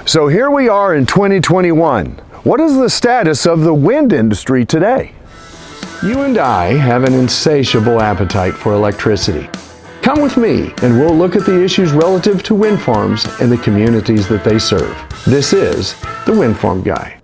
So here we are in 2021. What is the status of the wind industry today? You and I have an insatiable appetite for electricity. Come with me and we'll look at the issues relative to wind farms and the communities that they serve. This is the Windfarm Guy.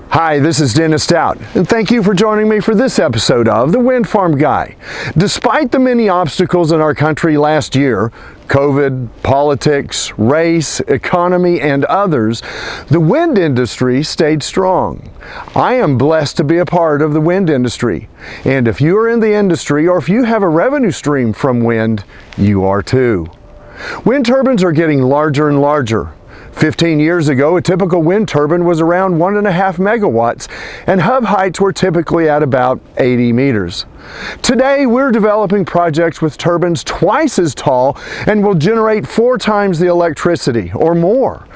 Hi, this is Dennis Stout, and thank you for joining me for this episode of the Windfarm Guy. Despite the many obstacles in our country last year, COVID, politics, race, economy, and others, the wind industry stayed strong. I am blessed to be a part of the wind industry, and if you are in the industry or if you have a revenue stream from wind, you are too. Wind turbines are getting larger and larger. 15 years ago, a typical wind turbine was around 1.5 megawatts, and hub heights were typically at about 80 meters. Today, we're developing projects with turbines twice as tall and will generate 4 times the electricity or more.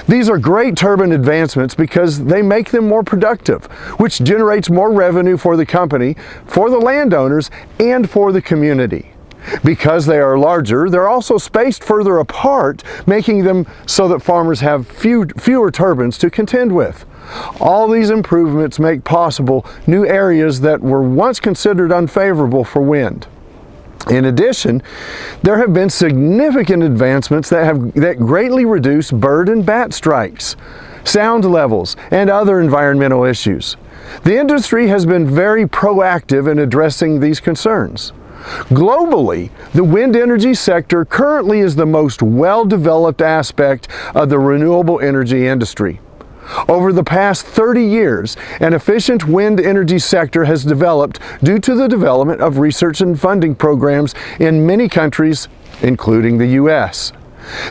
These are great turbine advancements because they make them more productive, which generates more revenue for the company, for the landowners, and for the community. Because they are larger, they're also spaced further apart, making them so that farmers have fewer turbines to contend with. All these improvements make possible new areas that were once considered unfavorable for wind. In addition, there have been significant advancements that greatly reduce bird and bat strikes, sound levels, and other environmental issues. The industry has been very proactive in addressing these concerns. Globally, the wind energy sector currently is the most well-developed aspect of the renewable energy industry. Over the past 30 years, an efficient wind energy sector has developed due to the development of research and funding programs in many countries, including the U.S.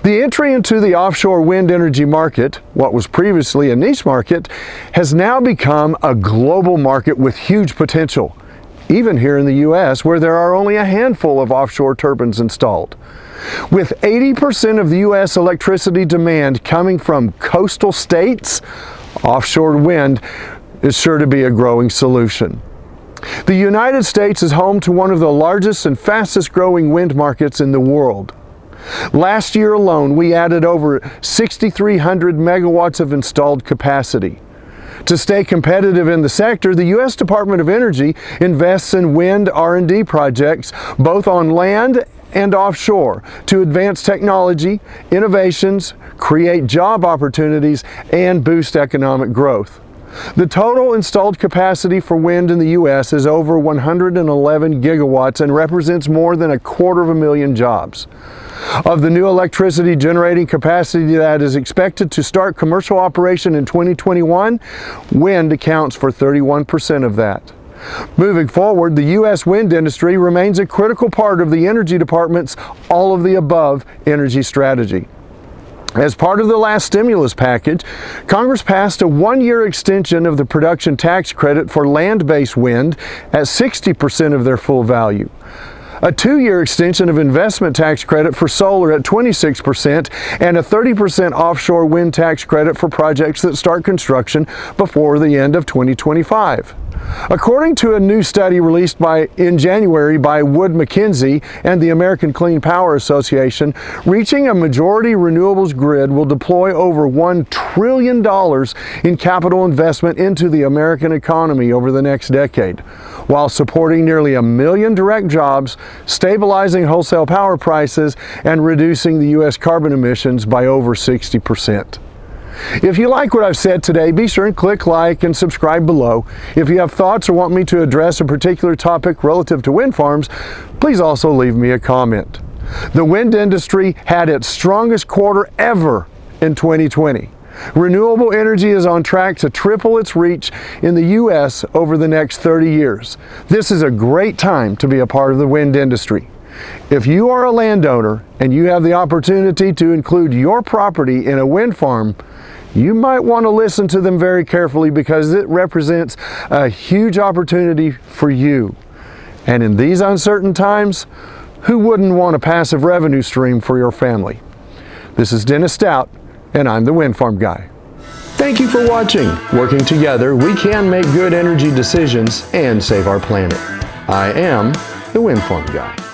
The entry into the offshore wind energy market, what was previously a niche market, has now become a global market with huge potential. Even here in the U.S., where there are only a handful of offshore turbines installed. With 80% of the U.S. electricity demand coming from coastal states, offshore wind is sure to be a growing solution. The United States is home to one of the largest and fastest growing wind markets in the world. Last year alone, we added over 6,300 megawatts of installed capacity. To stay competitive in the sector, the U.S. Department of Energy invests in wind R&D projects both on land and offshore to advance technology, innovations, create job opportunities, and boost economic growth. The total installed capacity for wind in the U.S. is over 111 gigawatts and represents more than 250,000 jobs. Of the new electricity generating capacity that is expected to start commercial operation in 2021, wind accounts for 31% of that. Moving forward, the U.S. wind industry remains a critical part of the Energy Department's all of the above energy strategy. As part of the last stimulus package, Congress passed a 1-year extension of the production tax credit for land-based wind at 60% of their full value. A 2-year extension of investment tax credit for solar at 26% and a 30% offshore wind tax credit for projects that start construction before the end of 2025. According to a new study released in January by Wood Mackenzie and the American Clean Power Association, reaching a majority renewables grid will deploy over $1 trillion in capital investment into the American economy over the next decade, while supporting nearly 1 million direct jobs, stabilizing wholesale power prices, and reducing the U.S. carbon emissions by over 60%. If you like what I've said today, be sure and click like and subscribe below. If you have thoughts or want me to address a particular topic relative to wind farms, please also leave me a comment. The wind industry had its strongest quarter ever in 2020. Renewable energy is on track to triple its reach in the U.S. over the next 30 years. This is a great time to be a part of the wind industry. If you are a landowner and you have the opportunity to include your property in a wind farm, you might want to listen to them very carefully because it represents a huge opportunity for you. And in these uncertain times, who wouldn't want a passive revenue stream for your family? This is Dennis Stout, and I'm the Windfarm Guy. Thank you for watching. Working together, we can make good energy decisions and save our planet. I am the Windfarm Guy.